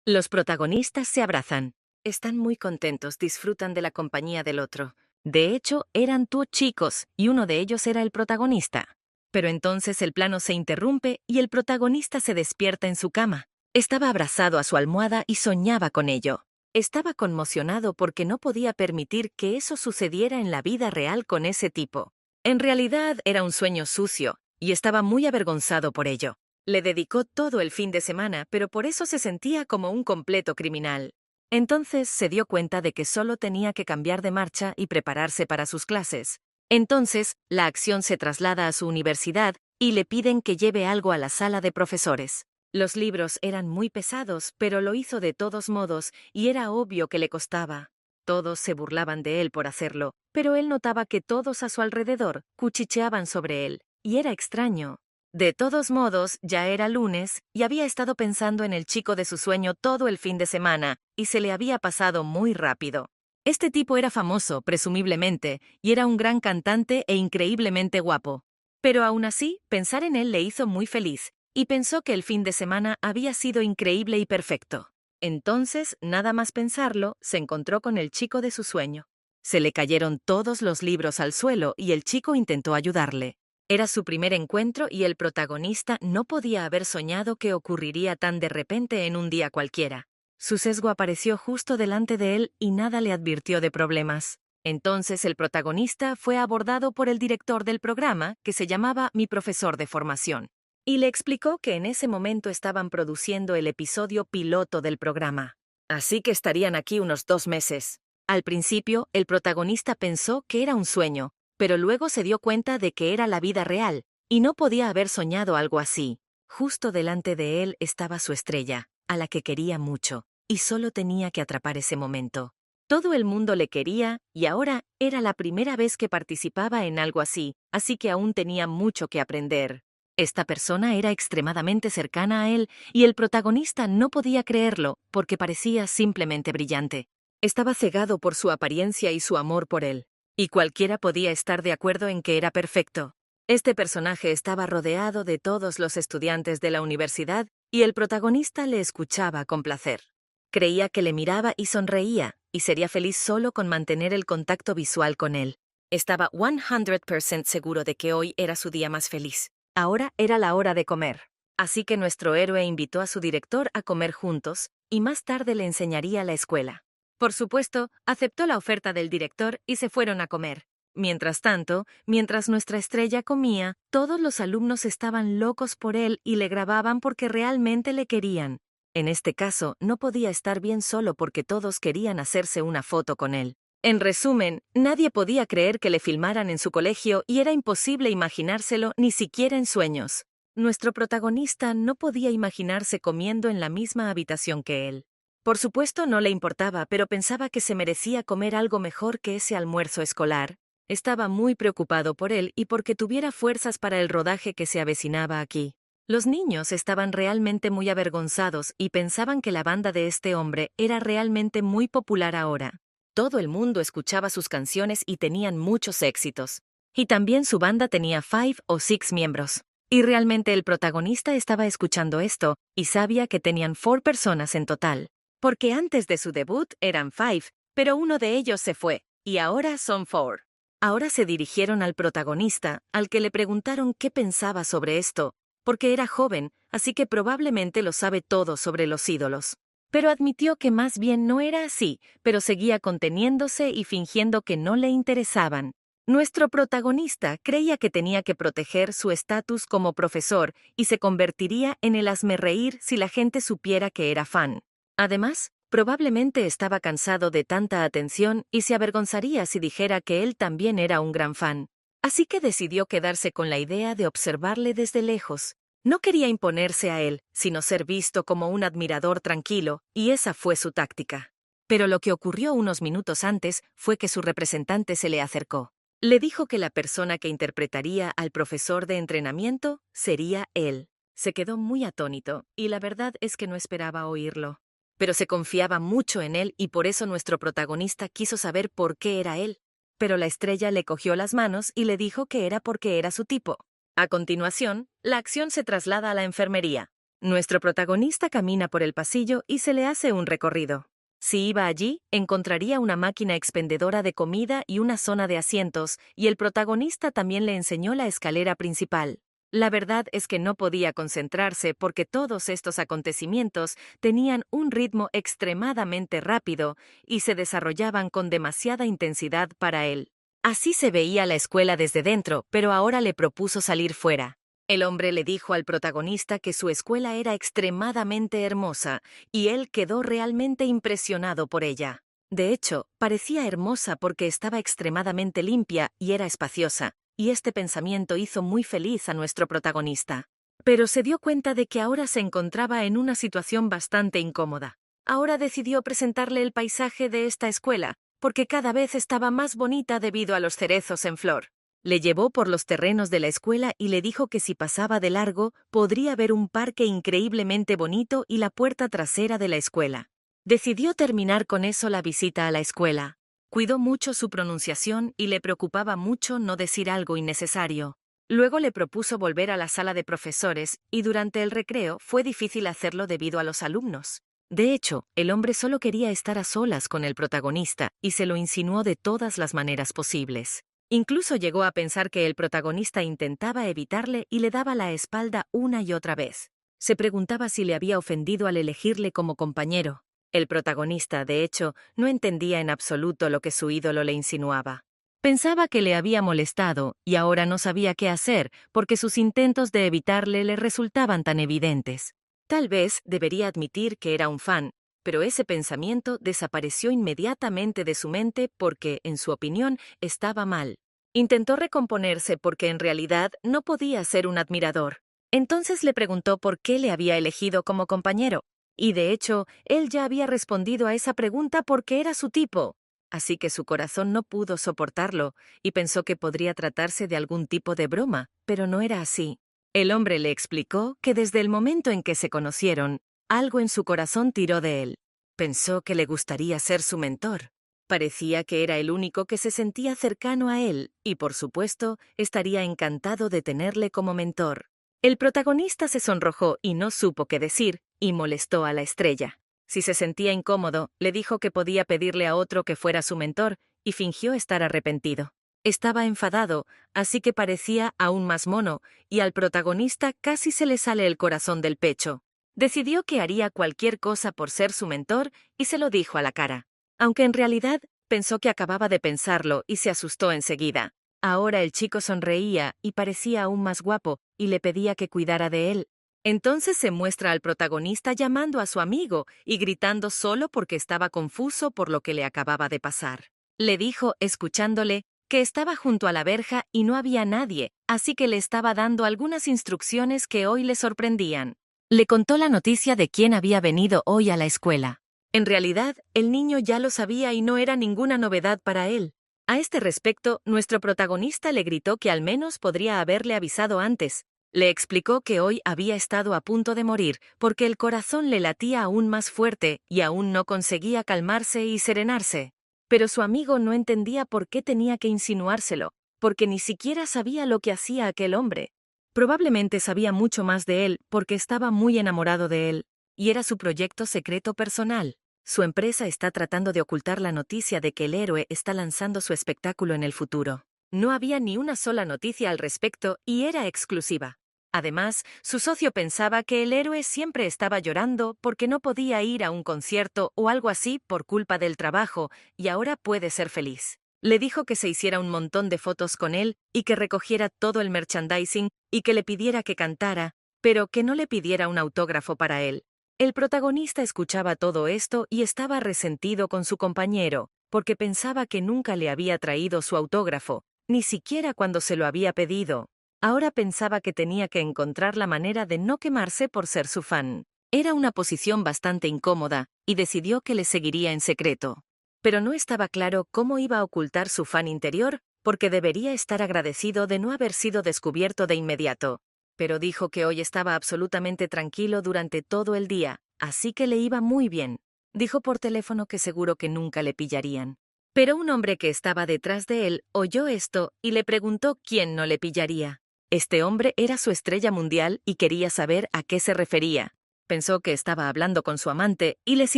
Los protagonistas se abrazan. Están muy contentos, disfrutan de la compañía del otro. De hecho, eran dos chicos y uno de ellos era el protagonista. Pero entonces el plano se interrumpe y el protagonista se despierta en su cama. Estaba abrazado a su almohada y soñaba con ello. Estaba conmocionado porque no podía permitir que eso sucediera en la vida real con ese tipo. En realidad era un sueño sucio y estaba muy avergonzado por ello. Le dedicó todo el fin de semana, pero por eso se sentía como un completo criminal. Entonces se dio cuenta de que solo tenía que cambiar de marcha y prepararse para sus clases. Entonces, la acción se traslada a su universidad y le piden que lleve algo a la sala de profesores. Los libros eran muy pesados, pero lo hizo de todos modos y era obvio que le costaba. Todos se burlaban de él por hacerlo, pero él notaba que todos a su alrededor cuchicheaban sobre él, y era extraño. De todos modos, ya era lunes y había estado pensando en el chico de su sueño todo el fin de semana, y se le había pasado muy rápido. Este tipo era famoso, presumiblemente, y era un gran cantante e increíblemente guapo. Pero aún así, pensar en él le hizo muy feliz, y pensó que el fin de semana había sido increíble y perfecto. Entonces, nada más pensarlo, se encontró con el chico de su sueño. Se le cayeron todos los libros al suelo y el chico intentó ayudarle. Era su primer encuentro y el protagonista no podía haber soñado que ocurriría tan de repente en un día cualquiera. Su sesgo apareció justo delante de él y nada le advirtió de problemas. Entonces el protagonista fue abordado por el director del programa, que se llamaba Mi Profesor de Formación, y le explicó que en ese momento estaban produciendo el episodio piloto del programa. Así que estarían aquí unos 2 meses. Al principio, el protagonista pensó que era un sueño, pero luego se dio cuenta de que era la vida real, y no podía haber soñado algo así. Justo delante de él estaba su estrella, a la que quería mucho, y solo tenía que atrapar ese momento. Todo el mundo le quería, y ahora era la primera vez que participaba en algo así que aún tenía mucho que aprender. Esta persona era extremadamente cercana a él, y el protagonista no podía creerlo, porque parecía simplemente brillante. Estaba cegado por su apariencia y su amor por él. Y cualquiera podía estar de acuerdo en que era perfecto. Este personaje estaba rodeado de todos los estudiantes de la universidad y el protagonista le escuchaba con placer. Creía que le miraba y sonreía, y sería feliz solo con mantener el contacto visual con él. Estaba 100% seguro de que hoy era su día más feliz. Ahora era la hora de comer. Así que nuestro héroe invitó a su director a comer juntos, y más tarde le enseñaría la escuela. Por supuesto, aceptó la oferta del director y se fueron a comer. Mientras tanto, mientras nuestra estrella comía, todos los alumnos estaban locos por él y le grababan porque realmente le querían. En este caso, no podía estar bien solo porque todos querían hacerse una foto con él. En resumen, nadie podía creer que le filmaran en su colegio y era imposible imaginárselo ni siquiera en sueños. Nuestro protagonista no podía imaginarse comiendo en la misma habitación que él. Por supuesto no le importaba, pero pensaba que se merecía comer algo mejor que ese almuerzo escolar. Estaba muy preocupado por él y porque tuviera fuerzas para el rodaje que se avecinaba aquí. Los niños estaban realmente muy avergonzados y pensaban que la banda de este hombre era realmente muy popular ahora. Todo el mundo escuchaba sus canciones y tenían muchos éxitos. Y también su banda tenía 5 o 6 miembros. Y realmente el protagonista estaba escuchando esto y sabía que tenían 4 personas en total. Porque antes de su debut eran 5, pero uno de ellos se fue, y ahora son 4. Ahora se dirigieron al protagonista, al que le preguntaron qué pensaba sobre esto, porque era joven, así que probablemente lo sabe todo sobre los ídolos. Pero admitió que más bien no era así, pero seguía conteniéndose y fingiendo que no le interesaban. Nuestro protagonista creía que tenía que proteger su estatus como profesor y se convertiría en el hazmerreír si la gente supiera que era fan. Además, probablemente estaba cansado de tanta atención y se avergonzaría si dijera que él también era un gran fan. Así que decidió quedarse con la idea de observarle desde lejos. No quería imponerse a él, sino ser visto como un admirador tranquilo, y esa fue su táctica. Pero lo que ocurrió unos minutos antes fue que su representante se le acercó. Le dijo que la persona que interpretaría al profesor de entrenamiento sería él. Se quedó muy atónito, y la verdad es que no esperaba oírlo. Pero se confiaba mucho en él y por eso nuestro protagonista quiso saber por qué era él. Pero la estrella le cogió las manos y le dijo que era porque era su tipo. A continuación, la acción se traslada a la enfermería. Nuestro protagonista camina por el pasillo y se le hace un recorrido. Si iba allí, encontraría una máquina expendedora de comida y una zona de asientos, y el protagonista también le enseñó la escalera principal. La verdad es que no podía concentrarse porque todos estos acontecimientos tenían un ritmo extremadamente rápido y se desarrollaban con demasiada intensidad para él. Así se veía la escuela desde dentro, pero ahora le propuso salir fuera. El hombre le dijo al protagonista que su escuela era extremadamente hermosa, y él quedó realmente impresionado por ella. De hecho, parecía hermosa porque estaba extremadamente limpia y era espaciosa, y este pensamiento hizo muy feliz a nuestro protagonista. Pero se dio cuenta de que ahora se encontraba en una situación bastante incómoda. Ahora decidió presentarle el paisaje de esta escuela, porque cada vez estaba más bonita debido a los cerezos en flor. Le llevó por los terrenos de la escuela y le dijo que si pasaba de largo, podría ver un parque increíblemente bonito y la puerta trasera de la escuela. Decidió terminar con eso la visita a la escuela. Cuidó mucho su pronunciación y le preocupaba mucho no decir algo innecesario. Luego le propuso volver a la sala de profesores y durante el recreo fue difícil hacerlo debido a los alumnos. De hecho, el hombre solo quería estar a solas con el protagonista y se lo insinuó de todas las maneras posibles. Incluso llegó a pensar que el protagonista intentaba evitarle y le daba la espalda una y otra vez. Se preguntaba si le había ofendido al elegirle como compañero. El protagonista, de hecho, no entendía en absoluto lo que su ídolo le insinuaba. Pensaba que le había molestado y ahora no sabía qué hacer porque sus intentos de evitarle le resultaban tan evidentes. Tal vez debería admitir que era un fan, pero ese pensamiento desapareció inmediatamente de su mente porque, en su opinión, estaba mal. Intentó recomponerse porque en realidad no podía ser un admirador. Entonces le preguntó por qué le había elegido como compañero. Y de hecho, él ya había respondido a esa pregunta porque era su tipo. Así que su corazón no pudo soportarlo y pensó que podría tratarse de algún tipo de broma, pero no era así. El hombre le explicó que desde el momento en que se conocieron, algo en su corazón tiró de él. Pensó que le gustaría ser su mentor. Parecía que era el único que se sentía cercano a él y, por supuesto, estaría encantado de tenerle como mentor. El protagonista se sonrojó y no supo qué decir, y molestó a la estrella. Si se sentía incómodo, le dijo que podía pedirle a otro que fuera su mentor, y fingió estar arrepentido. Estaba enfadado, así que parecía aún más mono, y al protagonista casi se le sale el corazón del pecho. Decidió que haría cualquier cosa por ser su mentor y se lo dijo a la cara. Aunque en realidad pensó que acababa de pensarlo y se asustó enseguida. Ahora el chico sonreía y parecía aún más guapo y le pedía que cuidara de él. Entonces se muestra al protagonista llamando a su amigo y gritando solo porque estaba confuso por lo que le acababa de pasar. Le dijo, escuchándole, que estaba junto a la verja y no había nadie, así que le estaba dando algunas instrucciones que hoy le sorprendían. Le contó la noticia de quién había venido hoy a la escuela. En realidad, el niño ya lo sabía y no era ninguna novedad para él. A este respecto, nuestro protagonista le gritó que al menos podría haberle avisado antes. Le explicó que hoy había estado a punto de morir porque el corazón le latía aún más fuerte y aún no conseguía calmarse y serenarse. Pero su amigo no entendía por qué tenía que insinuárselo, porque ni siquiera sabía lo que hacía aquel hombre. Probablemente sabía mucho más de él porque estaba muy enamorado de él, y era su proyecto secreto personal. Su empresa está tratando de ocultar la noticia de que el héroe está lanzando su espectáculo en el futuro. No había ni una sola noticia al respecto y era exclusiva. Además, su socio pensaba que el héroe siempre estaba llorando porque no podía ir a un concierto o algo así por culpa del trabajo y ahora puede ser feliz. Le dijo que se hiciera un montón de fotos con él y que recogiera todo el merchandising y que le pidiera que cantara, pero que no le pidiera un autógrafo para él. El protagonista escuchaba todo esto y estaba resentido con su compañero, porque pensaba que nunca le había traído su autógrafo, ni siquiera cuando se lo había pedido. Ahora pensaba que tenía que encontrar la manera de no quemarse por ser su fan. Era una posición bastante incómoda, y decidió que le seguiría en secreto. Pero no estaba claro cómo iba a ocultar su fan interior, porque debería estar agradecido de no haber sido descubierto de inmediato. Pero dijo que hoy estaba absolutamente tranquilo durante todo el día, así que le iba muy bien. Dijo por teléfono que seguro que nunca le pillarían. Pero un hombre que estaba detrás de él oyó esto y le preguntó quién no le pillaría. Este hombre era su estrella mundial y quería saber a qué se refería. Pensó que estaba hablando con su amante y les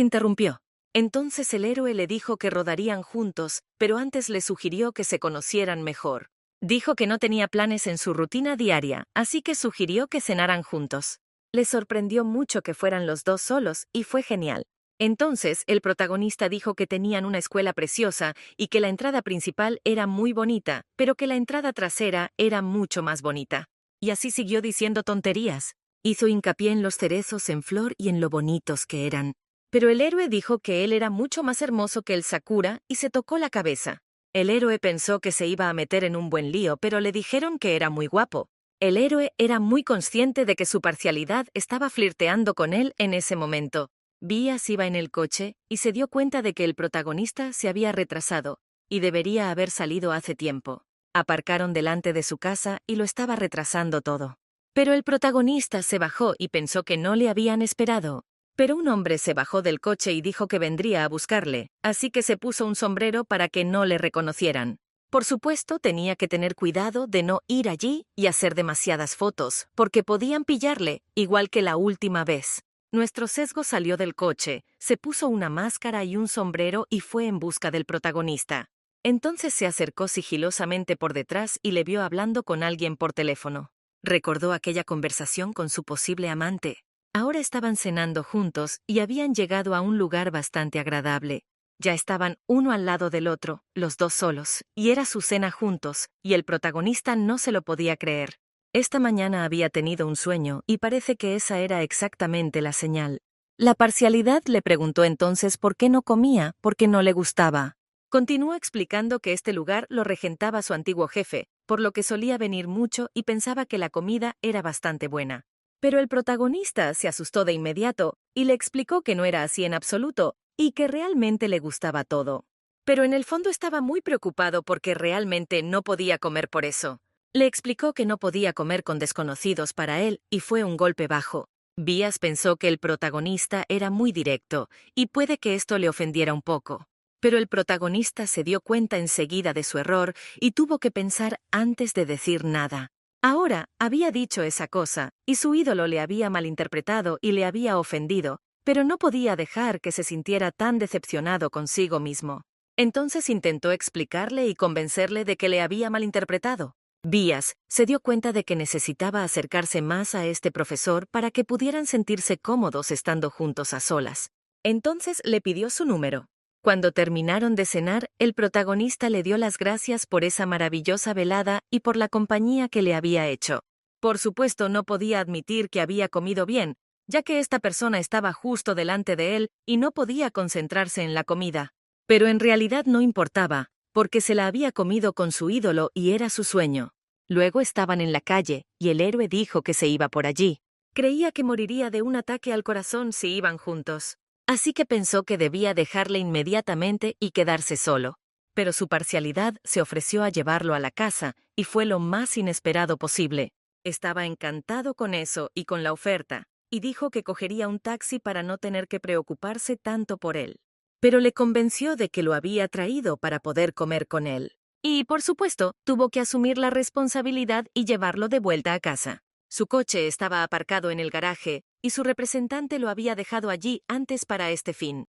interrumpió. Entonces el héroe le dijo que rodarían juntos, pero antes le sugirió que se conocieran mejor. Dijo que no tenía planes en su rutina diaria, así que sugirió que cenaran juntos. Le sorprendió mucho que fueran los dos solos y fue genial. Entonces, el protagonista dijo que tenían una escuela preciosa y que la entrada principal era muy bonita, pero que la entrada trasera era mucho más bonita. Y así siguió diciendo tonterías. Hizo hincapié en los cerezos en flor y en lo bonitos que eran. Pero el héroe dijo que él era mucho más hermoso que el Sakura y se tocó la cabeza. El héroe pensó que se iba a meter en un buen lío, pero le dijeron que era muy guapo. El héroe era muy consciente de que su parcialidad estaba flirteando con él en ese momento. Vías iba en el coche y se dio cuenta de que el protagonista se había retrasado y debería haber salido hace tiempo. Aparcaron delante de su casa y lo estaba retrasando todo. Pero el protagonista se bajó y pensó que no le habían esperado. Pero un hombre se bajó del coche y dijo que vendría a buscarle, así que se puso un sombrero para que no le reconocieran. Por supuesto, tenía que tener cuidado de no ir allí y hacer demasiadas fotos, porque podían pillarle, igual que la última vez. Nuestro sesgo salió del coche, se puso una máscara y un sombrero y fue en busca del protagonista. Entonces se acercó sigilosamente por detrás y le vio hablando con alguien por teléfono. Recordó aquella conversación con su posible amante. Ahora estaban cenando juntos y habían llegado a un lugar bastante agradable. Ya estaban uno al lado del otro, los dos solos, y era su cena juntos, y el protagonista no se lo podía creer. Esta mañana había tenido un sueño y parece que esa era exactamente la señal. La parcialidad le preguntó entonces por qué no comía, porque no le gustaba. Continuó explicando que este lugar lo regentaba su antiguo jefe, por lo que solía venir mucho y pensaba que la comida era bastante buena. Pero el protagonista se asustó de inmediato y le explicó que no era así en absoluto y que realmente le gustaba todo. Pero en el fondo estaba muy preocupado porque realmente no podía comer por eso. Le explicó que no podía comer con desconocidos para él y fue un golpe bajo. Vías pensó que el protagonista era muy directo y puede que esto le ofendiera un poco. Pero el protagonista se dio cuenta enseguida de su error y tuvo que pensar antes de decir nada. Ahora había dicho esa cosa, y su ídolo le había malinterpretado y le había ofendido, pero no podía dejar que se sintiera tan decepcionado consigo mismo. Entonces intentó explicarle y convencerle de que le había malinterpretado. Vías se dio cuenta de que necesitaba acercarse más a este profesor para que pudieran sentirse cómodos estando juntos a solas. Entonces le pidió su número. Cuando terminaron de cenar, el protagonista le dio las gracias por esa maravillosa velada y por la compañía que le había hecho. Por supuesto, no podía admitir que había comido bien, ya que esta persona estaba justo delante de él y no podía concentrarse en la comida. Pero en realidad no importaba, porque se la había comido con su ídolo y era su sueño. Luego estaban en la calle, y el héroe dijo que se iba por allí. Creía que moriría de un ataque al corazón si iban juntos. Así que pensó que debía dejarle inmediatamente y quedarse solo. Pero su parcialidad se ofreció a llevarlo a la casa, y fue lo más inesperado posible. Estaba encantado con eso y con la oferta, y dijo que cogería un taxi para no tener que preocuparse tanto por él. Pero le convenció de que lo había traído para poder comer con él. Y, por supuesto, tuvo que asumir la responsabilidad y llevarlo de vuelta a casa. Su coche estaba aparcado en el garaje, y su representante lo había dejado allí antes para este fin.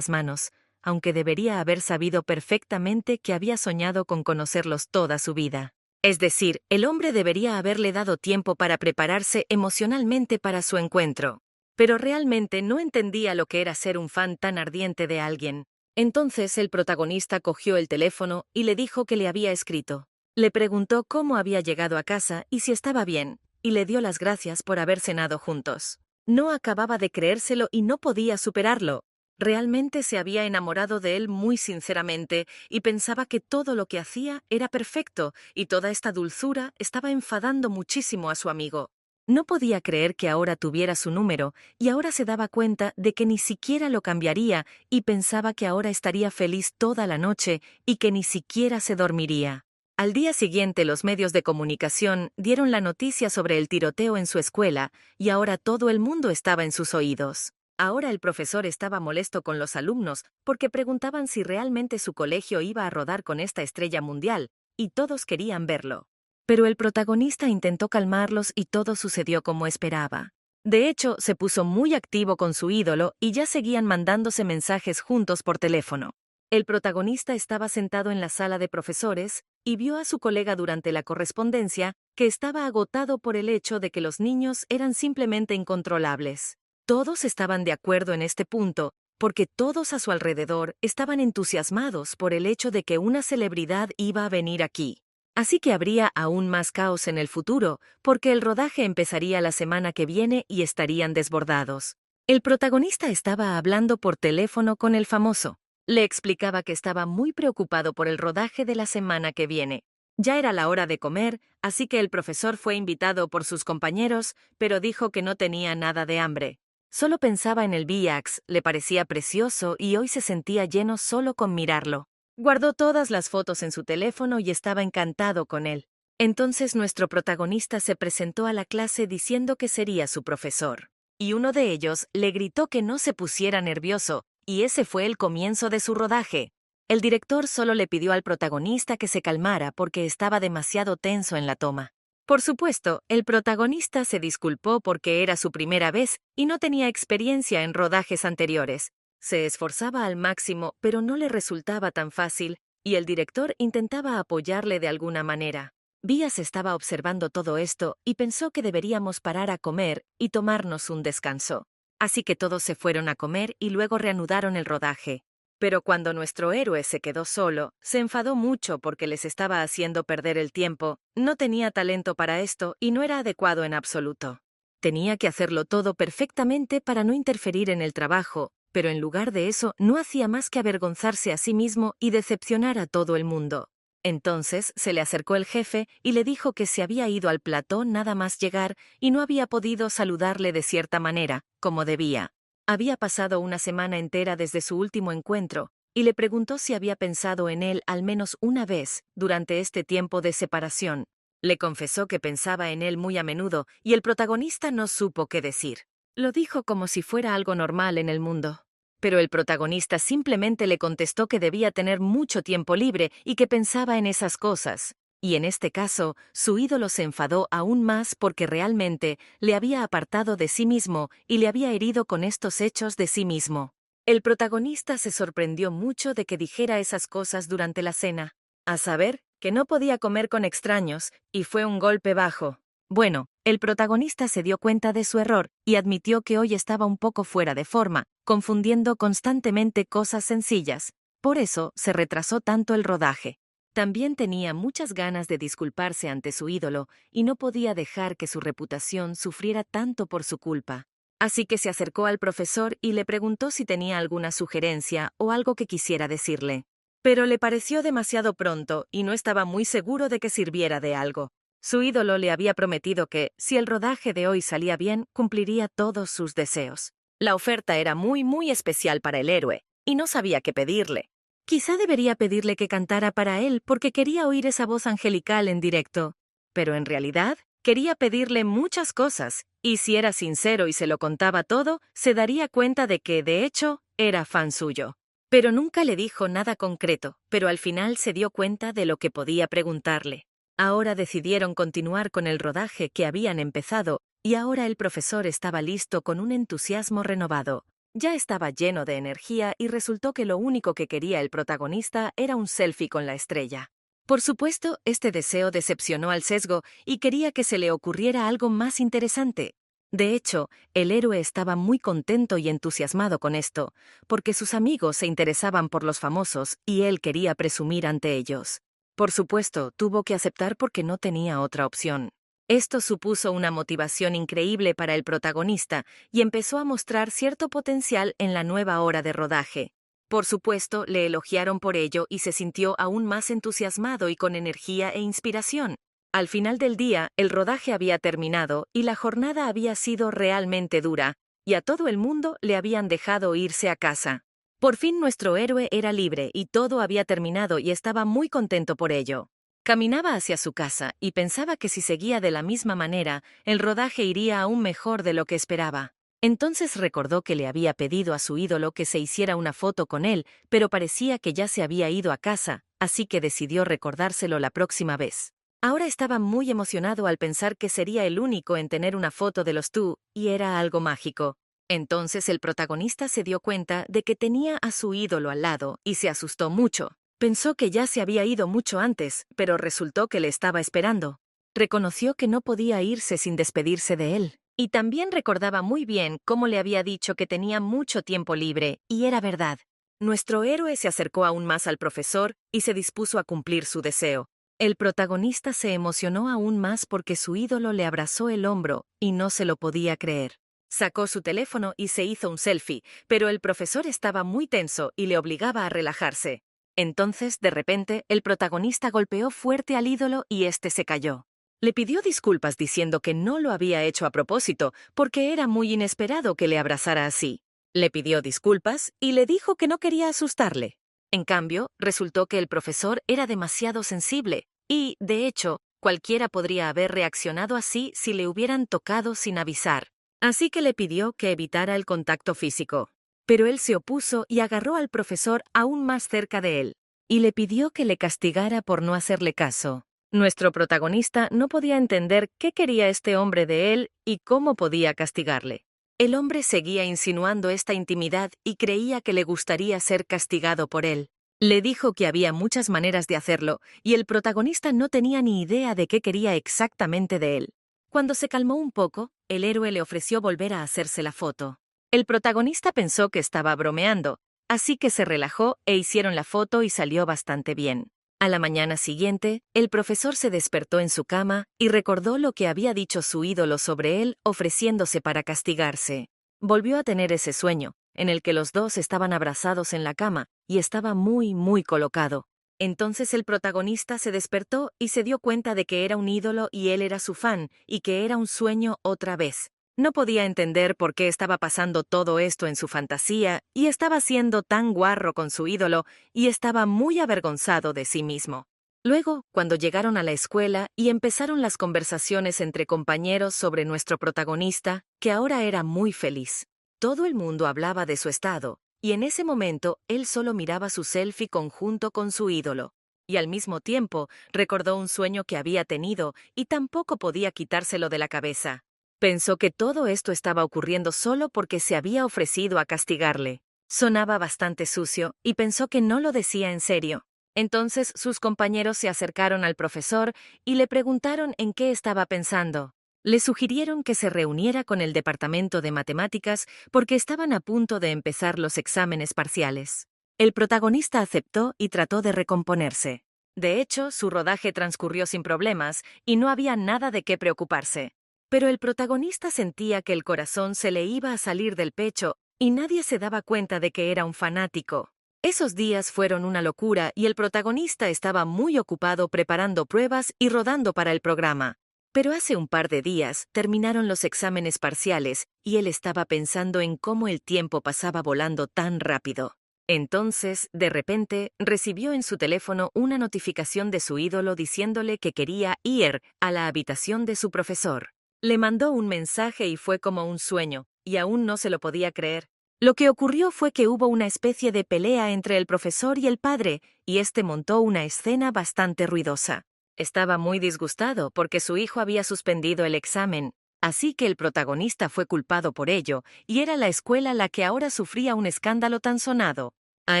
las manos, aunque debería haber sabido perfectamente que había soñado con conocerlos toda su vida. Es decir, el hombre debería haberle dado tiempo para prepararse emocionalmente para su encuentro. Pero realmente no entendía lo que era ser un fan tan ardiente de alguien. Entonces el protagonista cogió el teléfono y le dijo que le había escrito. Le preguntó cómo había llegado a casa y si estaba bien, y le dio las gracias por haber cenado juntos. No acababa de creérselo y no podía superarlo. Realmente se había enamorado de él muy sinceramente y pensaba que todo lo que hacía era perfecto y toda esta dulzura estaba enfadando muchísimo a su amigo. No podía creer que ahora tuviera su número y ahora se daba cuenta de que ni siquiera lo cambiaría y pensaba que ahora estaría feliz toda la noche y que ni siquiera se dormiría. Al día siguiente los medios de comunicación dieron la noticia sobre el tiroteo en su escuela y ahora todo el mundo estaba en sus oídos. Ahora el profesor estaba molesto con los alumnos porque preguntaban si realmente su colegio iba a rodar con esta estrella mundial, y todos querían verlo. Pero el protagonista intentó calmarlos y todo sucedió como esperaba. De hecho, se puso muy activo con su ídolo y ya seguían mandándose mensajes juntos por teléfono. El protagonista estaba sentado en la sala de profesores y vio a su colega durante la correspondencia que estaba agotado por el hecho de que los niños eran simplemente incontrolables. Todos estaban de acuerdo en este punto, porque todos a su alrededor estaban entusiasmados por el hecho de que una celebridad iba a venir aquí. Así que habría aún más caos en el futuro, porque el rodaje empezaría la semana que viene y estarían desbordados. El protagonista estaba hablando por teléfono con el famoso. Le explicaba que estaba muy preocupado por el rodaje de la semana que viene. Ya era la hora de comer, así que el profesor fue invitado por sus compañeros, pero dijo que no tenía nada de hambre. Solo pensaba en el VX, le parecía precioso y hoy se sentía lleno solo con mirarlo. Guardó todas las fotos en su teléfono y estaba encantado con él. Entonces nuestro protagonista se presentó a la clase diciendo que sería su profesor. Y uno de ellos le gritó que no se pusiera nervioso, y ese fue el comienzo de su rodaje. El director solo le pidió al protagonista que se calmara porque estaba demasiado tenso en la toma. Por supuesto, el protagonista se disculpó porque era su primera vez y no tenía experiencia en rodajes anteriores. Se esforzaba al máximo, pero no le resultaba tan fácil, y el director intentaba apoyarle de alguna manera. Vías estaba observando todo esto y pensó que deberíamos parar a comer y tomarnos un descanso. Así que todos se fueron a comer y luego reanudaron el rodaje. Pero cuando nuestro héroe se quedó solo, se enfadó mucho porque les estaba haciendo perder el tiempo, no tenía talento para esto y no era adecuado en absoluto. Tenía que hacerlo todo perfectamente para no interferir en el trabajo, pero en lugar de eso no hacía más que avergonzarse a sí mismo y decepcionar a todo el mundo. Entonces se le acercó el jefe y le dijo que se había ido al plató nada más llegar y no había podido saludarle de cierta manera, como debía. Había pasado una semana entera desde su último encuentro, y le preguntó si había pensado en él al menos una vez durante este tiempo de separación. Le confesó que pensaba en él muy a menudo, y el protagonista no supo qué decir. Lo dijo como si fuera algo normal en el mundo. Pero el protagonista simplemente le contestó que debía tener mucho tiempo libre y que pensaba en esas cosas. Y en este caso, su ídolo se enfadó aún más porque realmente le había apartado de sí mismo y le había herido con estos hechos de sí mismo. El protagonista se sorprendió mucho de que dijera esas cosas durante la cena. A saber, que no podía comer con extraños, y fue un golpe bajo. Bueno, el protagonista se dio cuenta de su error y admitió que hoy estaba un poco fuera de forma, confundiendo constantemente cosas sencillas. Por eso se retrasó tanto el rodaje. También tenía muchas ganas de disculparse ante su ídolo y no podía dejar que su reputación sufriera tanto por su culpa. Así que se acercó al profesor y le preguntó si tenía alguna sugerencia o algo que quisiera decirle. Pero le pareció demasiado pronto y no estaba muy seguro de que sirviera de algo. Su ídolo le había prometido que, si el rodaje de hoy salía bien, cumpliría todos sus deseos. La oferta era muy especial para el héroe, y no sabía qué pedirle. Quizá debería pedirle que cantara para él porque quería oír esa voz angelical en directo. Pero en realidad, quería pedirle muchas cosas, y si era sincero y se lo contaba todo, se daría cuenta de que, de hecho, era fan suyo. Pero nunca le dijo nada concreto, pero al final se dio cuenta de lo que podía preguntarle. Ahora decidieron continuar con el rodaje que habían empezado, y ahora el profesor estaba listo con un entusiasmo renovado. Ya estaba lleno de energía y resultó que lo único que quería el protagonista era un selfie con la estrella. Por supuesto, este deseo decepcionó al sesgo y quería que se le ocurriera algo más interesante. De hecho, el héroe estaba muy contento y entusiasmado con esto, porque sus amigos se interesaban por los famosos y él quería presumir ante ellos. Por supuesto, tuvo que aceptar porque no tenía otra opción. Esto supuso una motivación increíble para el protagonista y empezó a mostrar cierto potencial en la nueva hora de rodaje. Por supuesto, le elogiaron por ello y se sintió aún más entusiasmado y con energía e inspiración. Al final del día, el rodaje había terminado y la jornada había sido realmente dura, y a todo el mundo le habían dejado irse a casa. Por fin nuestro héroe era libre y todo había terminado y estaba muy contento por ello. Caminaba hacia su casa y pensaba que si seguía de la misma manera, el rodaje iría aún mejor de lo que esperaba. Entonces recordó que le había pedido a su ídolo que se hiciera una foto con él, pero parecía que ya se había ido a casa, así que decidió recordárselo la próxima vez. Ahora estaba muy emocionado al pensar que sería el único en tener una foto de los tú, y era algo mágico. Entonces el protagonista se dio cuenta de que tenía a su ídolo al lado y se asustó mucho. Pensó que ya se había ido mucho antes, pero resultó que le estaba esperando. Reconoció que no podía irse sin despedirse de él. Y también recordaba muy bien cómo le había dicho que tenía mucho tiempo libre, y era verdad. Nuestro héroe se acercó aún más al profesor y se dispuso a cumplir su deseo. El protagonista se emocionó aún más porque su ídolo le abrazó el hombro y no se lo podía creer. Sacó su teléfono y se hizo un selfie, pero el profesor estaba muy tenso y le obligaba a relajarse. Entonces, de repente, el protagonista golpeó fuerte al ídolo y éste se cayó. Le pidió disculpas diciendo que no lo había hecho a propósito, porque era muy inesperado que le abrazara así. Le pidió disculpas y le dijo que no quería asustarle. En cambio, resultó que el profesor era demasiado sensible y, de hecho, cualquiera podría haber reaccionado así si le hubieran tocado sin avisar. Así que le pidió que evitara el contacto físico. Pero él se opuso y agarró al profesor aún más cerca de él, y le pidió que le castigara por no hacerle caso. Nuestro protagonista no podía entender qué quería este hombre de él y cómo podía castigarle. El hombre seguía insinuando esta intimidad y creía que le gustaría ser castigado por él. Le dijo que había muchas maneras de hacerlo, y el protagonista no tenía ni idea de qué quería exactamente de él. Cuando se calmó un poco, el héroe le ofreció volver a hacerse la foto. El protagonista pensó que estaba bromeando, así que se relajó e hicieron la foto y salió bastante bien. A la mañana siguiente, el profesor se despertó en su cama y recordó lo que había dicho su ídolo sobre él, ofreciéndose para castigarse. Volvió a tener ese sueño, en el que los dos estaban abrazados en la cama, y estaba muy colocado. Entonces el protagonista se despertó y se dio cuenta de que era un ídolo y él era su fan, y que era un sueño otra vez. No podía entender por qué estaba pasando todo esto en su fantasía, y estaba siendo tan guarro con su ídolo, y estaba muy avergonzado de sí mismo. Luego, cuando llegaron a la escuela y empezaron las conversaciones entre compañeros sobre nuestro protagonista, que ahora era muy feliz. Todo el mundo hablaba de su estado, y en ese momento él solo miraba su selfie conjunto con su ídolo. Y al mismo tiempo recordó un sueño que había tenido y tampoco podía quitárselo de la cabeza. Pensó que todo esto estaba ocurriendo solo porque se había ofrecido a castigarle. Sonaba bastante sucio y pensó que no lo decía en serio. Entonces sus compañeros se acercaron al profesor y le preguntaron en qué estaba pensando. Le sugirieron que se reuniera con el departamento de matemáticas porque estaban a punto de empezar los exámenes parciales. El protagonista aceptó y trató de recomponerse. De hecho, su rodaje transcurrió sin problemas y no había nada de qué preocuparse. Pero el protagonista sentía que el corazón se le iba a salir del pecho y nadie se daba cuenta de que era un fanático. Esos días fueron una locura y el protagonista estaba muy ocupado preparando pruebas y rodando para el programa. Pero hace un par de días terminaron los exámenes parciales y él estaba pensando en cómo el tiempo pasaba volando tan rápido. Entonces, de repente, recibió en su teléfono una notificación de su ídolo diciéndole que quería ir a la habitación de su profesor. Le mandó un mensaje y fue como un sueño, y aún no se lo podía creer. Lo que ocurrió fue que hubo una especie de pelea entre el profesor y el padre, y este montó una escena bastante ruidosa. Estaba muy disgustado porque su hijo había suspendido el examen, Así que el protagonista fue culpado por ello, y era la escuela la que ahora sufría un escándalo tan sonado. A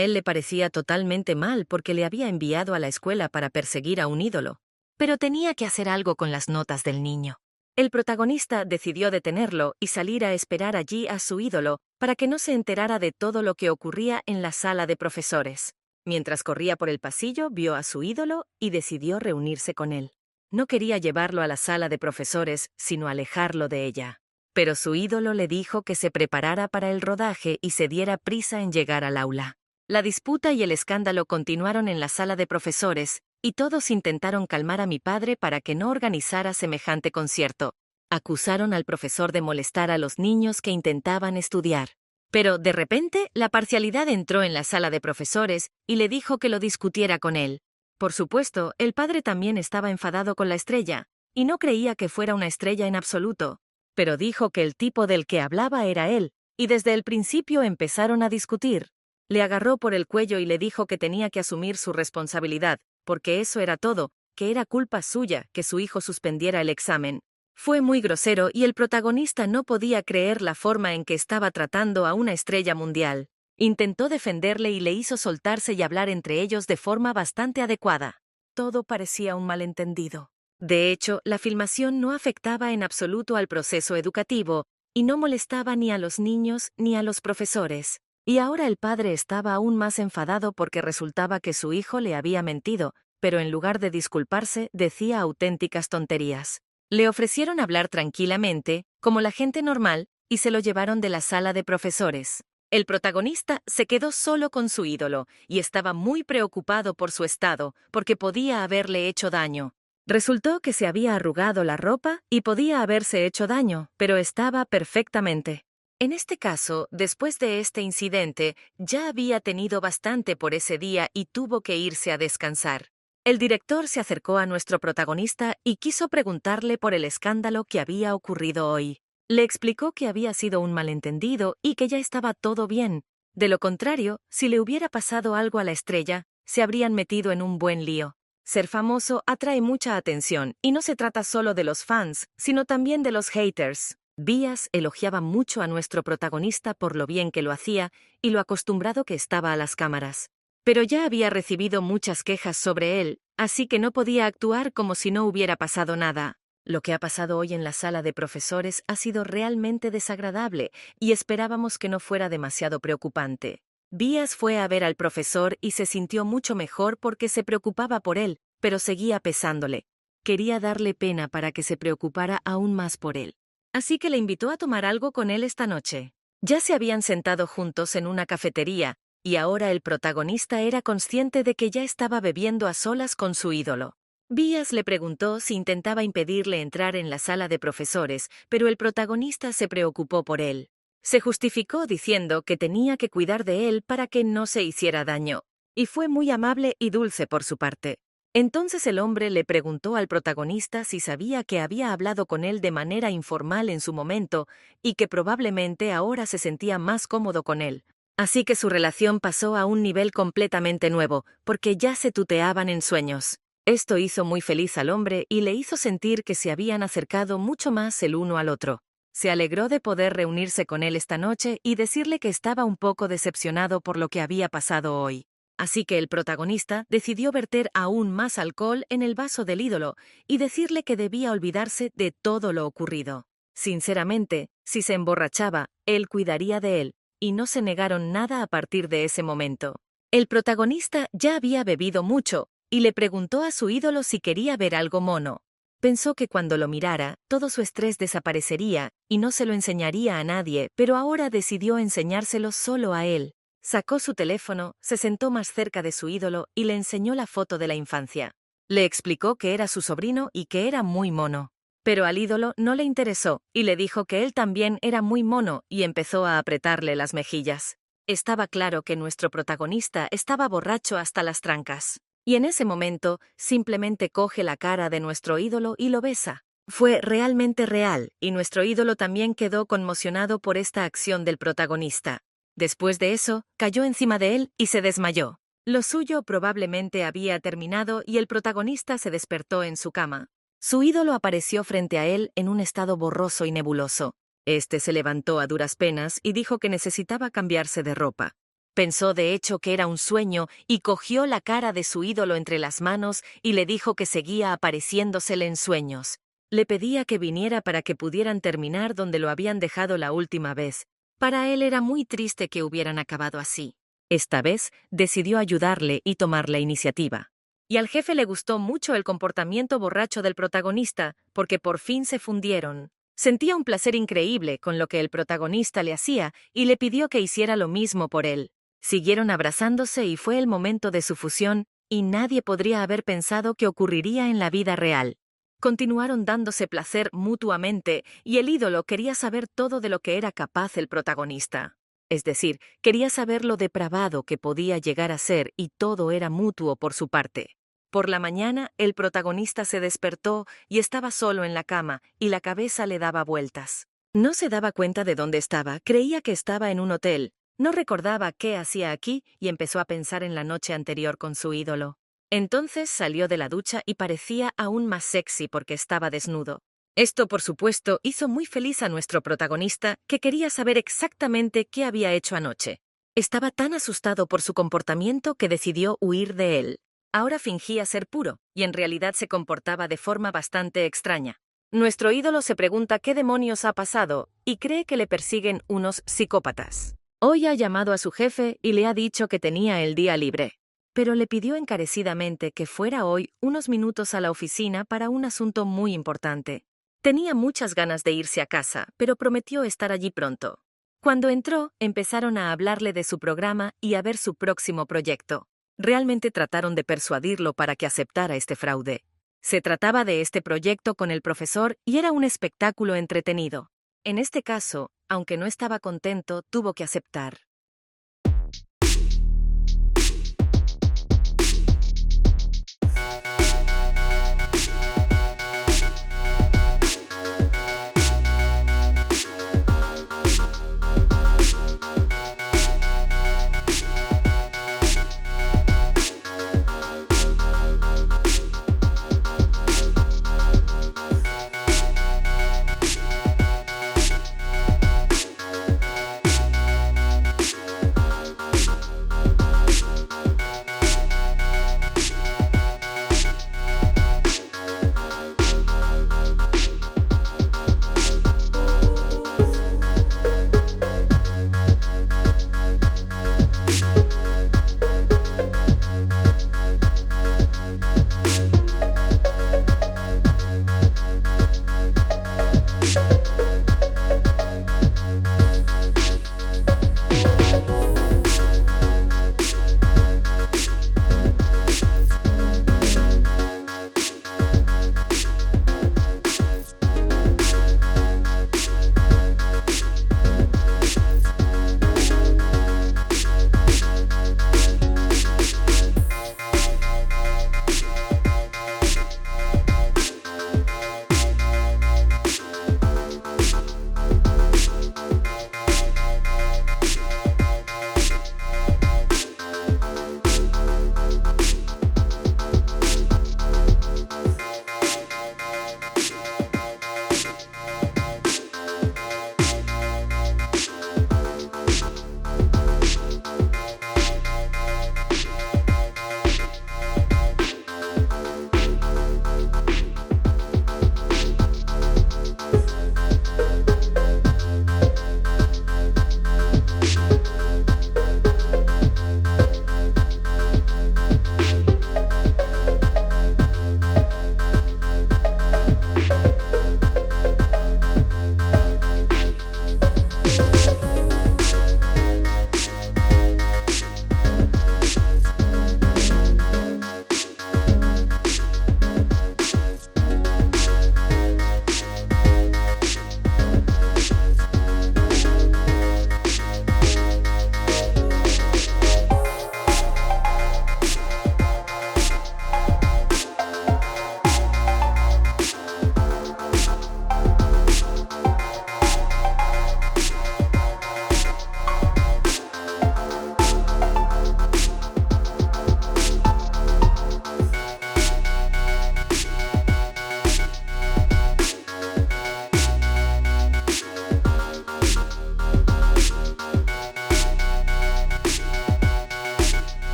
él le parecía totalmente mal porque le había enviado a la escuela para perseguir a un ídolo. Pero tenía que hacer algo con las notas del niño. El protagonista decidió detenerlo y salir a esperar allí a su ídolo para que no se enterara de todo lo que ocurría en la sala de profesores. Mientras corría por el pasillo, vio a su ídolo y decidió reunirse con él. No quería llevarlo a la sala de profesores, sino alejarlo de ella. Pero su ídolo le dijo que se preparara para el rodaje y se diera prisa en llegar al aula. La disputa y el escándalo continuaron en la sala de profesores, y todos intentaron calmar a mi padre para que no organizara semejante concierto. Acusaron al profesor de molestar a los niños que intentaban estudiar. Pero, de repente, la parcialidad entró en la sala de profesores y le dijo que lo discutiera con él. Por supuesto, el padre también estaba enfadado con la estrella, y no creía que fuera una estrella en absoluto. Pero dijo que el tipo del que hablaba era él, y desde el principio empezaron a discutir. Le agarró por el cuello y le dijo que tenía que asumir su responsabilidad, porque eso era todo, que era culpa suya que su hijo suspendiera el examen. Fue muy grosero y el protagonista no podía creer la forma en que estaba tratando a una estrella mundial. Intentó defenderle y le hizo soltarse y hablar entre ellos de forma bastante adecuada. Todo parecía un malentendido. De hecho, la filmación no afectaba en absoluto al proceso educativo, y no molestaba ni a los niños ni a los profesores. Y ahora el padre estaba aún más enfadado porque resultaba que su hijo le había mentido, pero en lugar de disculparse, decía auténticas tonterías. Le ofrecieron hablar tranquilamente, como la gente normal, y se lo llevaron de la sala de profesores. El protagonista se quedó solo con su ídolo, y estaba muy preocupado por su estado, porque podía haberle hecho daño. Resultó que se había arrugado la ropa y podía haberse hecho daño, pero estaba perfectamente. En este caso, después de este incidente, ya había tenido bastante por ese día y tuvo que irse a descansar. El director se acercó a nuestro protagonista y quiso preguntarle por el escándalo que había ocurrido hoy. Le explicó que había sido un malentendido y que ya estaba todo bien. De lo contrario, si le hubiera pasado algo a la estrella, se habrían metido en un buen lío. Ser famoso atrae mucha atención y no se trata solo de los fans, sino también de los haters. Vías elogiaba mucho a nuestro protagonista por lo bien que lo hacía y lo acostumbrado que estaba a las cámaras. Pero ya había recibido muchas quejas sobre él, así que no podía actuar como si no hubiera pasado nada. Lo que ha pasado hoy en la sala de profesores ha sido realmente desagradable y esperábamos que no fuera demasiado preocupante. Vías fue a ver al profesor y se sintió mucho mejor porque se preocupaba por él, pero seguía pesándole. Quería darle pena para que se preocupara aún más por él. Así que le invitó a tomar algo con él esta noche. Ya se habían sentado juntos en una cafetería, y ahora el protagonista era consciente de que ya estaba bebiendo a solas con su ídolo. Vías le preguntó si intentaba impedirle entrar en la sala de profesores, pero el protagonista se preocupó por él. Se justificó diciendo que tenía que cuidar de él para que no se hiciera daño, y fue muy amable y dulce por su parte. Entonces el hombre le preguntó al protagonista si sabía que había hablado con él de manera informal en su momento y que probablemente ahora se sentía más cómodo con él. Así que su relación pasó a un nivel completamente nuevo, porque ya se tuteaban en sueños. Esto hizo muy feliz al hombre y le hizo sentir que se habían acercado mucho más el uno al otro. Se alegró de poder reunirse con él esta noche y decirle que estaba un poco decepcionado por lo que había pasado hoy. Así que el protagonista decidió verter aún más alcohol en el vaso del ídolo y decirle que debía olvidarse de todo lo ocurrido. Sinceramente, si se emborrachaba, él cuidaría de él, y no se negaron nada a partir de ese momento. El protagonista ya había bebido mucho, y le preguntó a su ídolo si quería ver algo mono. Pensó que cuando lo mirara, todo su estrés desaparecería y no se lo enseñaría a nadie, pero ahora decidió enseñárselo solo a él. Sacó su teléfono, se sentó más cerca de su ídolo y le enseñó la foto de la infancia. Le explicó que era su sobrino y que era muy mono. Pero al ídolo no le interesó y le dijo que él también era muy mono y empezó a apretarle las mejillas. Estaba claro que nuestro protagonista estaba borracho hasta las trancas. Y en ese momento, simplemente coge la cara de nuestro ídolo y lo besa. Fue realmente real, y nuestro ídolo también quedó conmocionado por esta acción del protagonista. Después de eso, cayó encima de él y se desmayó. Lo suyo probablemente había terminado y el protagonista se despertó en su cama. Su ídolo apareció frente a él en un estado borroso y nebuloso. Este se levantó a duras penas y dijo que necesitaba cambiarse de ropa. Pensó de hecho que era un sueño y cogió la cara de su ídolo entre las manos y le dijo que seguía apareciéndosele en sueños. Le pedía que viniera para que pudieran terminar donde lo habían dejado la última vez. Para él era muy triste que hubieran acabado así. Esta vez decidió ayudarle y tomar la iniciativa. Y al jefe le gustó mucho el comportamiento borracho del protagonista, porque por fin se fundieron. Sentía un placer increíble con lo que el protagonista le hacía y le pidió que hiciera lo mismo por él. Siguieron abrazándose y fue el momento de su fusión, y nadie podría haber pensado que ocurriría en la vida real. Continuaron dándose placer mutuamente, y el ídolo quería saber todo de lo que era capaz el protagonista. Es decir, quería saber lo depravado que podía llegar a ser, y todo era mutuo por su parte. Por la mañana, el protagonista se despertó y estaba solo en la cama, y la cabeza le daba vueltas. No se daba cuenta de dónde estaba, creía que estaba en un hotel. No recordaba qué hacía aquí y empezó a pensar en la noche anterior con su ídolo. Entonces salió de la ducha y parecía aún más sexy porque estaba desnudo. Esto, por supuesto, hizo muy feliz a nuestro protagonista, que quería saber exactamente qué había hecho anoche. Estaba tan asustado por su comportamiento que decidió huir de él. Ahora fingía ser puro, y en realidad se comportaba de forma bastante extraña. Nuestro ídolo se pregunta qué demonios ha pasado, y cree que le persiguen unos psicópatas. Hoy ha llamado a su jefe y le ha dicho que tenía el día libre, pero le pidió encarecidamente que fuera hoy unos minutos a la oficina para un asunto muy importante. Tenía muchas ganas de irse a casa, pero prometió estar allí pronto. Cuando entró, empezaron a hablarle de su programa y a ver su próximo proyecto. Realmente trataron de persuadirlo para que aceptara este fraude. Se trataba de este proyecto con el profesor y era un espectáculo entretenido. En este caso, aunque no estaba contento, tuvo que aceptar.